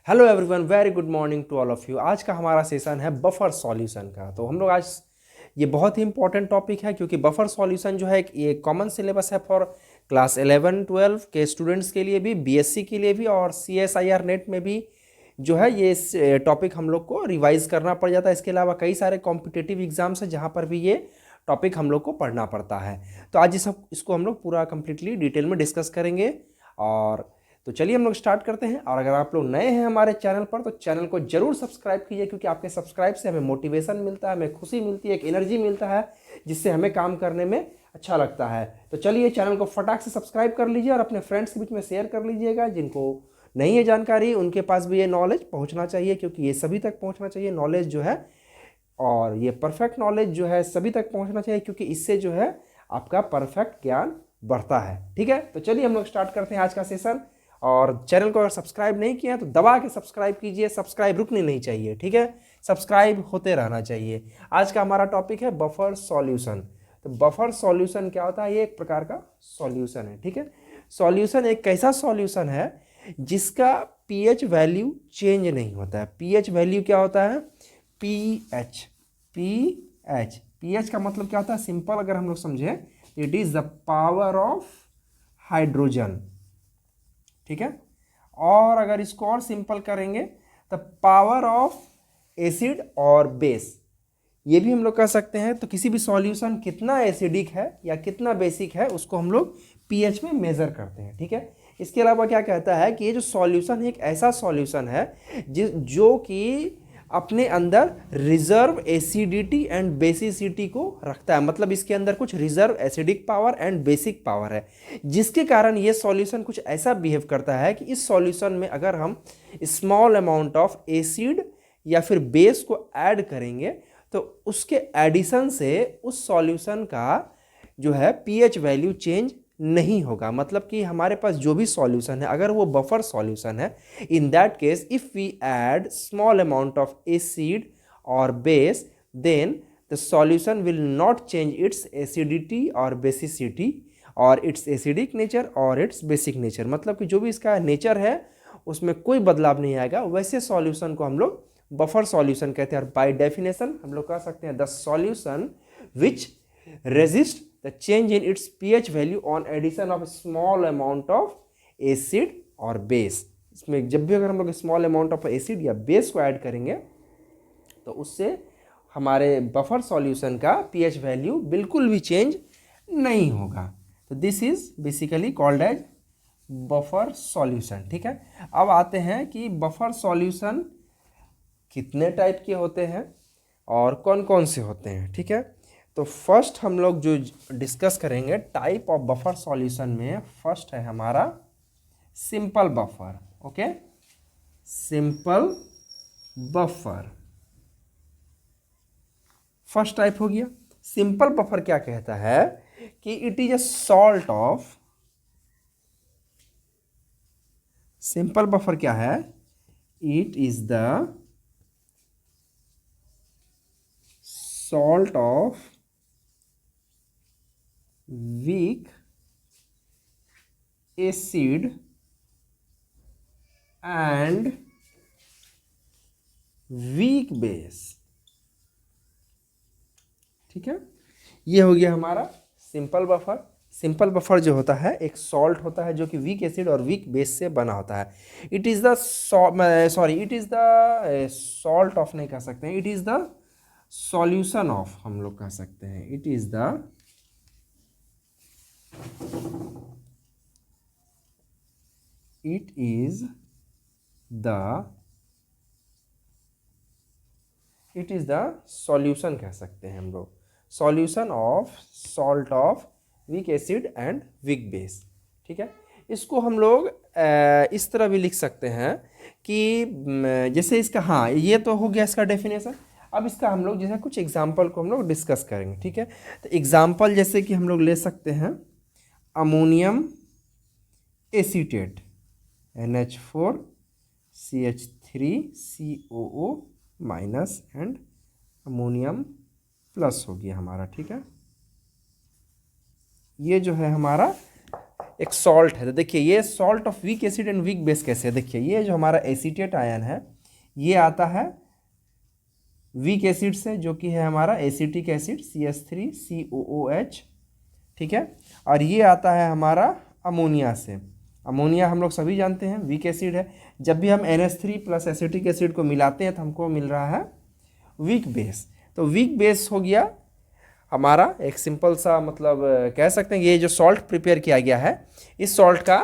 Hello everyone, very good morning to all of you. आज का हमारा सेशन है बफर सॉल्यूशन का। तो हम लोग आज ये बहुत ही इंपॉर्टेंट टॉपिक है क्योंकि बफर सॉल्यूशन जो है ये कॉमन सिलेबस है फॉर क्लास 11-12 के स्टूडेंट्स के लिए भी, बीएससी के लिए भी और सीएसआईआर नेट में भी जो है ये टॉपिक हम लोग को रिवाइज करना पड़ जाता है। इसके अलावा कई सारे कॉम्पिटिटिव एग्जाम्स हैं जहाँ पर भी ये टॉपिक हम लोग को पढ़ना पड़ता है। तो आज इसको हम लोग पूरा कंप्लीटली डिटेल में डिस्कस करेंगे। और तो चलिए हम लोग स्टार्ट करते हैं। और अगर आप लोग नए हैं हमारे चैनल पर तो चैनल को जरूर सब्सक्राइब कीजिए, क्योंकि आपके सब्सक्राइब से हमें मोटिवेशन मिलता है, हमें खुशी मिलती है, एक एनर्जी मिलता है जिससे हमें काम करने में अच्छा लगता है। तो चलिए चैनल को फटाक से सब्सक्राइब कर लीजिए और अपने फ्रेंड्स के बीच में शेयर कर लीजिएगा। जिनको नहीं है जानकारी उनके पास भी ये नॉलेज पहुँचना चाहिए, क्योंकि ये सभी तक पहुँचना चाहिए नॉलेज जो है, और ये परफेक्ट नॉलेज जो है सभी तक पहुँचना चाहिए, क्योंकि इससे जो है आपका परफेक्ट ज्ञान बढ़ता है। ठीक है, तो चलिए हम लोग स्टार्ट करते हैं आज का सेशन। और चैनल को अगर सब्सक्राइब नहीं किया है तो दबा के सब्सक्राइब कीजिए। सब्सक्राइब रुकनी नहीं चाहिए, ठीक है, सब्सक्राइब होते रहना चाहिए। आज का हमारा टॉपिक है बफर सॉल्यूशन। तो बफर सॉल्यूशन क्या होता है? ये एक प्रकार का सॉल्यूशन है। ठीक है, सॉल्यूशन एक कैसा सॉल्यूशन है जिसका पीएच वैल्यू चेंज नहीं होता है। पीएच वैल्यू क्या होता है? पीएच पीएच पीएच का मतलब क्या होता है? सिंपल अगर हम लोग समझे, it is the power of hydrogen. ठीक है, और अगर इसको और सिंपल करेंगे तो पावर ऑफ एसिड और बेस, ये भी हम लोग कह सकते हैं। तो किसी भी सॉल्यूशन कितना एसिडिक है या कितना बेसिक है उसको हम लोग पीएच में मेजर करते हैं। ठीक है, इसके अलावा क्या कहता है कि ये जो सॉल्यूशन है एक ऐसा सॉल्यूशन है जो कि अपने अंदर रिजर्व एसिडिटी एंड बेसिसिटी को रखता है। मतलब इसके अंदर कुछ reserve acidic power and basic power है, जिसके कारण ये सॉल्यूशन कुछ ऐसा बिहेव करता है कि इस सॉल्यूशन में अगर हम स्मॉल अमाउंट ऑफ एसिड या फिर बेस को ऐड करेंगे तो उसके एडिशन से उस सॉल्यूशन का जो है पीएच वैल्यू चेंज नहीं होगा। मतलब कि हमारे पास जो भी सॉल्यूशन है अगर वो बफर सॉल्यूशन है, in that case if we add small amount of acid और base, then the solution will not change its acidity और बेसिसिटी और इट्स एसिडिक नेचर और इट्स बेसिक नेचर। मतलब कि जो भी इसका नेचर है उसमें कोई बदलाव नहीं आएगा। वैसे सॉल्यूशन को हम लोग बफर सॉल्यूशन कहते हैं। और बाय डेफिनेशन हम लोग कह सकते हैं the solution which resist the change in its pH value on addition of a small amount of acid और base। इसमें जब भी अगर हम लोग स्मॉल अमाउंट ऑफ एसिड या बेस को ऐड करेंगे तो उससे हमारे बफर सॉल्यूशन का पीएच वैल्यू बिल्कुल भी चेंज नहीं होगा। तो this is basically called as buffer solution. ठीक है, अब आते हैं कि बफर सॉल्यूशन कितने टाइप के होते हैं और कौन कौन से होते हैं। ठीक है, तो फर्स्ट हम लोग जो डिस्कस करेंगे टाइप ऑफ बफर सॉल्यूशन में, फर्स्ट है हमारा simple buffer. Okay, simple buffer first type हो गया। सिंपल बफर क्या कहता है कि it is a salt of, simple buffer क्या है? It is the salt of weak acid and weak base। ठीक है, ये हो गया हमारा सिंपल बफर। सिंपल बफर जो होता है एक सॉल्ट होता है जो कि वीक एसिड और वीक बेस से बना होता है। It is the it is the salt of नहीं कह सकते हैं, it is the solution of हम लोग कह सकते हैं। It is the it is the solution कह सकते हैं हम लोग, solution of salt of weak acid and weak base। ठीक है, इसको हम लोग इस तरह भी लिख सकते हैं कि जैसे इसका, हाँ ये तो हो गया इसका डेफिनेशन। अब इसका हम लोग जैसे कुछ एग्जाम्पल को हम लोग डिस्कस करेंगे। ठीक है, तो एग्जाम्पल जैसे कि हम लोग ले सकते हैं ammonium acetate NH4 CH3 COO minus and ammonium plus हो गया हमारा। ठीक है, ये जो है हमारा एक सॉल्ट है। तो देखिए ये salt of weak acid and weak base कैसे है, देखिए ये जो हमारा एसीटेट आयन है ये आता है वीक एसिड से, जो कि है हमारा एसिटिक एसिड CH3COOH, ठीक है। और ये आता है हमारा अमोनिया से। अमोनिया हम लोग सभी जानते हैं वीक एसिड है। जब भी हम NH3 प्लस एसिटिक एसिड को मिलाते हैं तो हमको मिल रहा है वीक बेस। तो वीक बेस हो गया हमारा एक सिंपल सा, मतलब कह सकते हैं ये जो सॉल्ट प्रिपेयर किया गया है, इस सॉल्ट का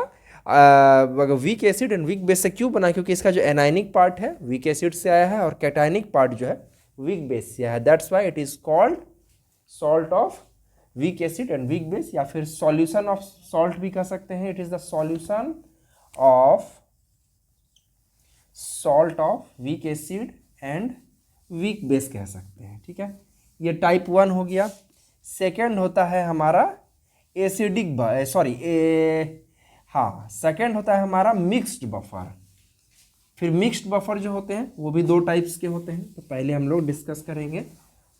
week acid and weak base से क्यों बना, क्योंकि इसका जो एनाइनिक पार्ट है वीक एसिड से आया है और कैटाइनिक पार्ट जो है वीक बेस से आया है। That's why it is called salt of weak acid and weak base, या फिर सॉल्यूशन ऑफ सॉल्ट भी कह सकते हैं। It is the solution of salt of weak acid and weak base कह सकते हैं, ठीक है। ये टाइप 1 हो गया। सेकेंड होता है हमारा एसिडिक, सेकेंड होता है हमारा मिक्स्ड बफर। फिर मिक्स्ड बफर जो होते हैं वो भी दो टाइप्स के होते हैं। तो पहले हम लोग डिस्कस करेंगे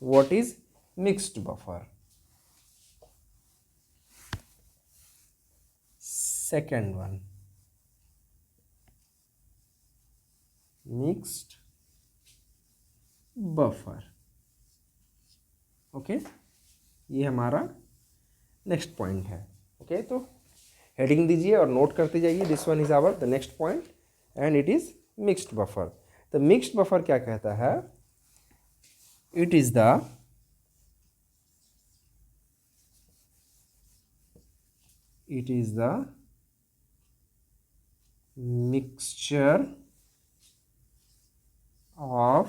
what is mixed buffer. Second one, mixed buffer, okay. ये हमारा नेक्स्ट पॉइंट है, ओके। तो हेडिंग दीजिए और नोट करते जाइए, this one is our the next point and it is mixed buffer. तो मिक्स्ड बफर क्या कहता है, it is the mixture of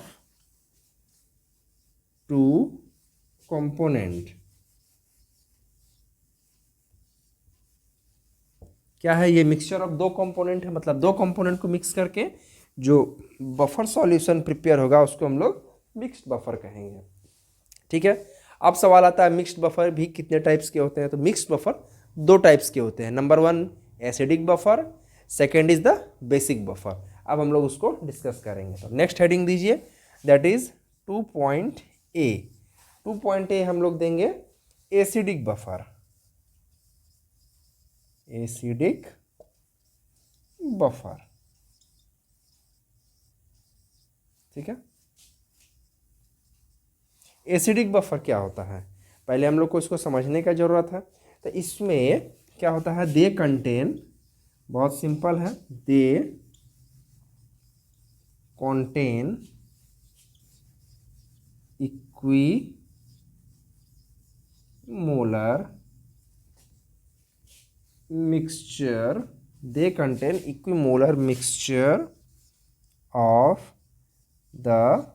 two component। क्या है ये, मिक्सचर ऑफ दो कंपोनेंट है, मतलब दो कंपोनेंट को मिक्स करके जो बफर सॉल्यूशन प्रिपेयर होगा उसको हम लोग मिक्स्ड बफर कहेंगे, ठीक है। अब सवाल आता है मिक्स्ड बफर भी कितने टाइप्स के होते हैं। तो मिक्स्ड बफर दो टाइप्स के होते हैं। Number 1 acidic buffer, second is the basic buffer. अब हम लोग उसको डिस्कस करेंगे। तो नेक्स्ट हेडिंग दीजिए, दैट इज 2.A। 2.A हम लोग देंगे एसिडिक बफर, एसिडिक बफर, ठीक है। एसिडिक बफर क्या होता है, पहले हम लोग को इसको समझने का जरूरत है। तो इसमें क्या होता है, दे कंटेन, बहुत सिंपल है, they contain equimolar mixture, they contain equimolar mixture of the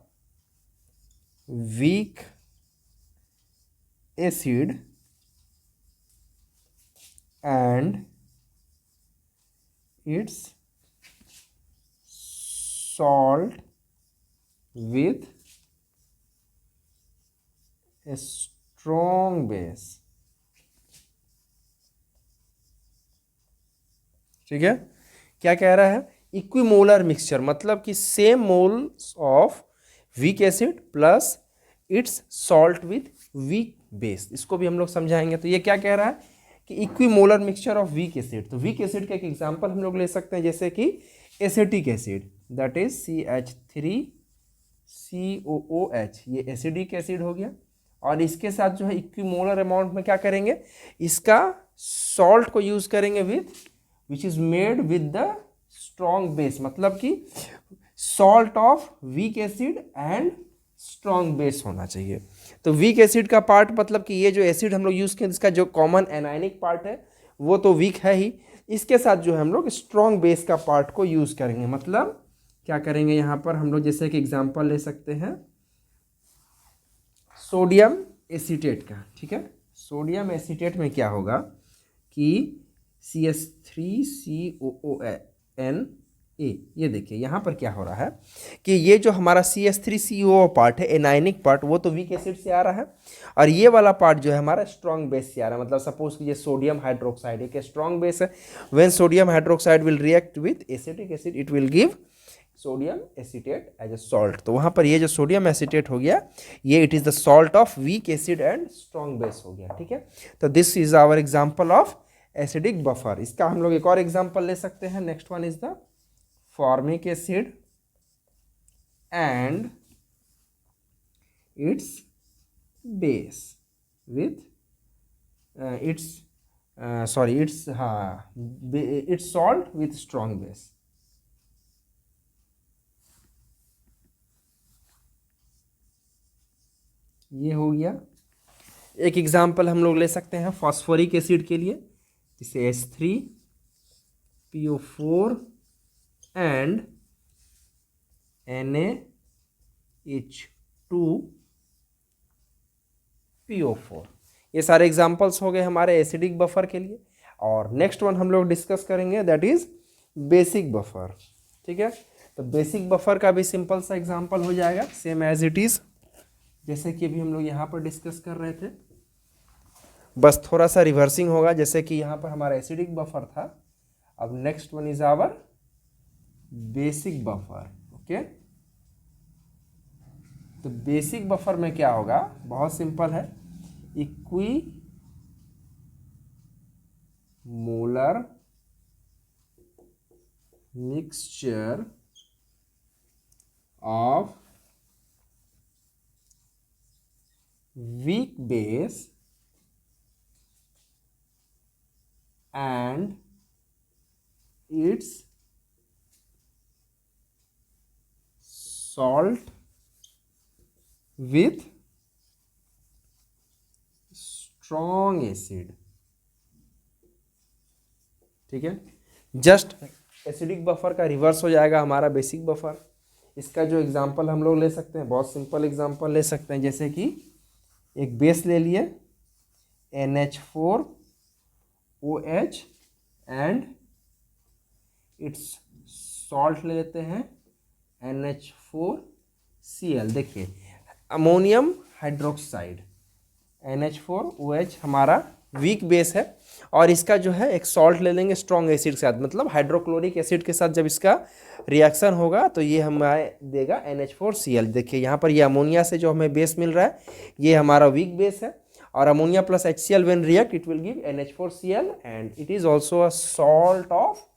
weak acid and its salt with a strong base, ठीक है। क्या कह रहा है, इक्विमोलर मिक्सचर, मतलब कि same moles of weak acid plus it's salt with weak base, इसको भी हम लोग समझाएंगे। तो ये क्या कह रहा है कि equimolar mixture of weak acid. तो वीक एसिड का एक एग्जांपल हम लोग ले सकते हैं, जैसे कि acetic acid, that is CH3COOH, ये एसिडिक एसिड हो गया। और इसके साथ जो है इक्विमोलर अमाउंट में क्या करेंगे, इसका सॉल्ट को यूज करेंगे with which is made with the strong base, मतलब कि salt of weak acid and strong base होना चाहिए। तो वीक एसिड का पार्ट, मतलब कि ये जो एसिड हम लोग यूज़ किए इसका जो कॉमन एनायनिक पार्ट है वो तो वीक है ही, इसके साथ जो है हम लोग स्ट्रॉन्ग बेस का पार्ट को यूज़ करेंगे। मतलब क्या करेंगे यहाँ पर हम लोग, जैसे कि एग्जांपल ले सकते हैं सोडियम एसीटेट का, ठीक है। सोडियम एसीटेट में क्या होगा कि CH3COONA, ये देखिए यहाँ पर क्या हो रहा है कि ये जो हमारा CH3CO पार्ट है एनायनिक पार्ट, वो तो वीक एसिड से आ रहा है, और ये वाला पार्ट जो है हमारा स्ट्रॉन्ग बेस से आ रहा है। मतलब सपोज कि ये सोडियम हाइड्रोक्साइड एक स्ट्रॉन्ग बेस है, when sodium hydroxide will react with acetic acid it will give sodium acetate as a salt. तो वहाँ पर ये जो सोडियम एसीटेट हो गया, ये it is the salt of weak acid and strong base हो गया, ठीक है। तो this is our example of acidic buffer. इसका हम लोग एक और एग्जांपल ले सकते हैं। Next one is the formic acid and its base with its salt with strong base. ये हो गया। एक एग्जांपल हम लोग ले सकते हैं फॉस्फोरिक एसिड के लिए, जिसे H3PO4 एंड NaH2PO4। ये सारे एग्जांपल्स हो गए हमारे एसिडिक बफर के लिए। और नेक्स्ट वन हम लोग डिस्कस करेंगे, दैट इज बेसिक बफर। ठीक है, तो बेसिक बफर का भी सिंपल सा एग्जांपल हो जाएगा, सेम एज इट इज, जैसे कि अभी हम लोग यहाँ पर डिस्कस कर रहे थे, बस थोड़ा सा रिवर्सिंग होगा। जैसे कि यहाँ पर हमारा एसिडिक बफर था, अब next one is our basic buffer. Okay, तो बेसिक बफर में क्या होगा, बहुत सिंपल है, equimolar mixture of weak base and its salt with strong acid। ठीक है, जस्ट एसिडिक बफर का रिवर्स हो जाएगा हमारा बेसिक बफर। इसका जो एग्जांपल हम लोग ले सकते हैं, बहुत सिंपल एग्जांपल ले सकते हैं, जैसे कि एक बेस ले लिए NH4OH एंड इट्स सॉल्ट ले लेते हैं NH4Cl। देखिए, अमोनियम हाइड्रोक्साइड, NH4OH हमारा वीक बेस है, और इसका जो है एक सॉल्ट ले लेंगे स्ट्रॉन्ग एसिड के साथ, मतलब हाइड्रोक्लोरिक एसिड के साथ जब इसका रिएक्शन होगा तो ये हमें देगा NH4Cl। देखिए यहाँ पर ये अमोनिया से जो हमें बेस मिल रहा है, ये हमारा वीक बेस है, और ammonia plus HCl when react it will give NH4Cl and it is also a salt of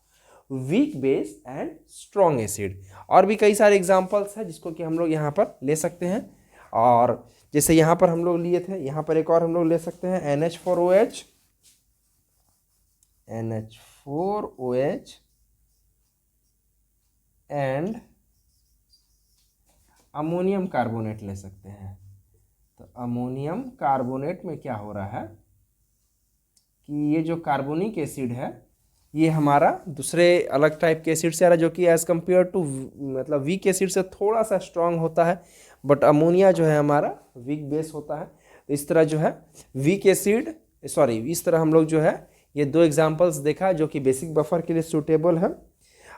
weak base and strong acid. और भी कई सारे एग्जाम्पल्स हैं जिसको कि हम लोग यहाँ पर ले सकते हैं। और जैसे यहाँ पर हम लोग लिए थे, यहाँ पर एक और हम लोग ले सकते हैं NH4OH एंड अमोनियम कार्बोनेट ले सकते हैं। तो अमोनियम कार्बोनेट में क्या हो रहा है कि ये जो कार्बोनिक एसिड है ये हमारा दूसरे अलग टाइप के एसिड से आ रहा है, जो कि एज कम्पेयर टू मतलब वीक एसिड से थोड़ा सा स्ट्रांग होता है, बट अमोनिया जो है हमारा वीक बेस होता है। तो इस तरह जो है वीक एसिड इस तरह हम लोग जो है ये दो एग्जांपल्स देखा जो कि बेसिक बफर के लिए सूटेबल है।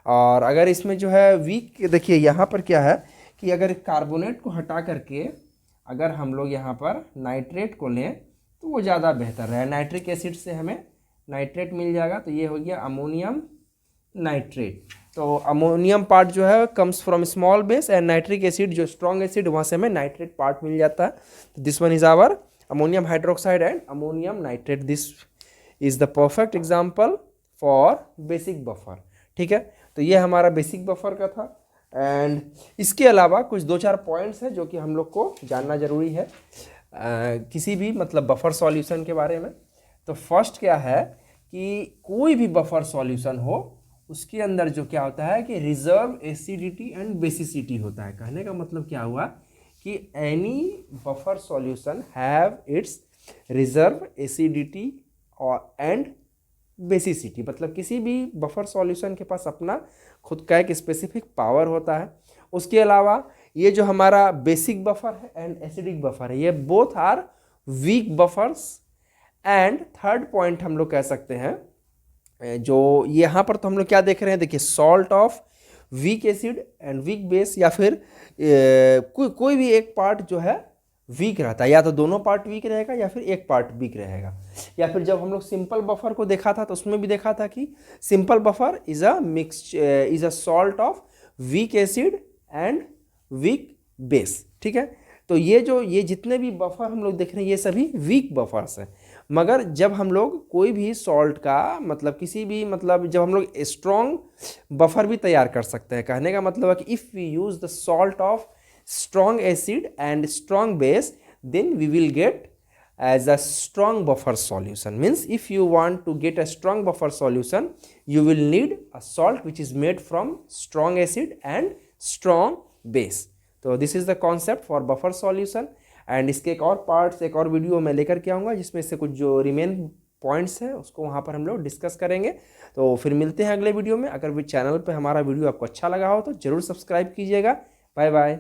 और अगर इसमें जो है वीक, देखिए यहाँ पर क्या है कि अगर कार्बोनेट को हटा करके अगर हम लोग यहाँ पर नाइट्रेट को लें तो वो ज़्यादा बेहतर है। नाइट्रिक एसिड से हमें नाइट्रेट मिल जाएगा, तो ये हो गया अमोनियम नाइट्रेट। तो अमोनियम पार्ट जो है comes from small base and nitric acid जो स्ट्रॉन्ग एसिड, वहाँ से हमें नाइट्रेट पार्ट मिल जाता है। तो this one is our ammonium hydroxide and ammonium nitrate. This is the perfect example for basic buffer. ठीक है, तो ये हमारा बेसिक बफर का था। एंड इसके अलावा कुछ दो चार पॉइंट्स हैं जो कि हम लोग को जानना जरूरी है किसी भी मतलब बफर सॉल्यूशन के बारे में। तो फर्स्ट क्या है कि कोई भी बफर सॉल्यूशन हो उसके अंदर जो क्या होता है कि रिजर्व एसिडिटी एंड बेसिसिटी होता है। कहने का मतलब क्या हुआ कि any buffer solution have it's reserve acidity और एंड बेसिसिटी, मतलब किसी भी बफर सॉल्यूशन के पास अपना खुद का एक स्पेसिफिक पावर होता है। उसके अलावा ये जो हमारा बेसिक बफर है एंड एसिडिक बफर है, ये both are weak buffers. And third point हम लोग कह सकते हैं जो यहाँ पर तो हम लोग क्या देख रहे हैं, देखिए salt of weak acid and weak base, या फिर कोई भी एक पार्ट जो है वीक रहता है, या तो दोनों पार्ट वीक रहेगा या फिर एक पार्ट वीक रहेगा। या फिर जब हम लोग सिंपल बफर को देखा था तो उसमें भी देखा था कि simple buffer is a salt of weak acid and weak base. ठीक है, तो ये जितने भी बफर हम लोग देख रहे हैं ये सभी वीक बफर्स हैं। मगर जब हम लोग कोई भी सॉल्ट का मतलब किसी भी मतलब जब हम लोग स्ट्रॉन्ग बफर भी तैयार कर सकते हैं, कहने का मतलब है कि if we use the salt of strong acid and strong base, then we will get as a strong buffer solution. Means if you want to get a strong buffer solution, you will need a salt which is made from strong acid and strong base. तो this is the concept for buffer solution. And इसके एक और parts, एक और video मैं लेकर के आऊँगा जिसमें से कुछ जो रिमेन पॉइंट्स हैं उसको वहाँ पर हम लोग डिस्कस करेंगे। तो फिर मिलते हैं अगले वीडियो में। अगर भी चैनल पे हमारा वीडियो आपको अच्छा लगा हो तो ज़रूर सब्सक्राइब कीजिएगा। Bye bye.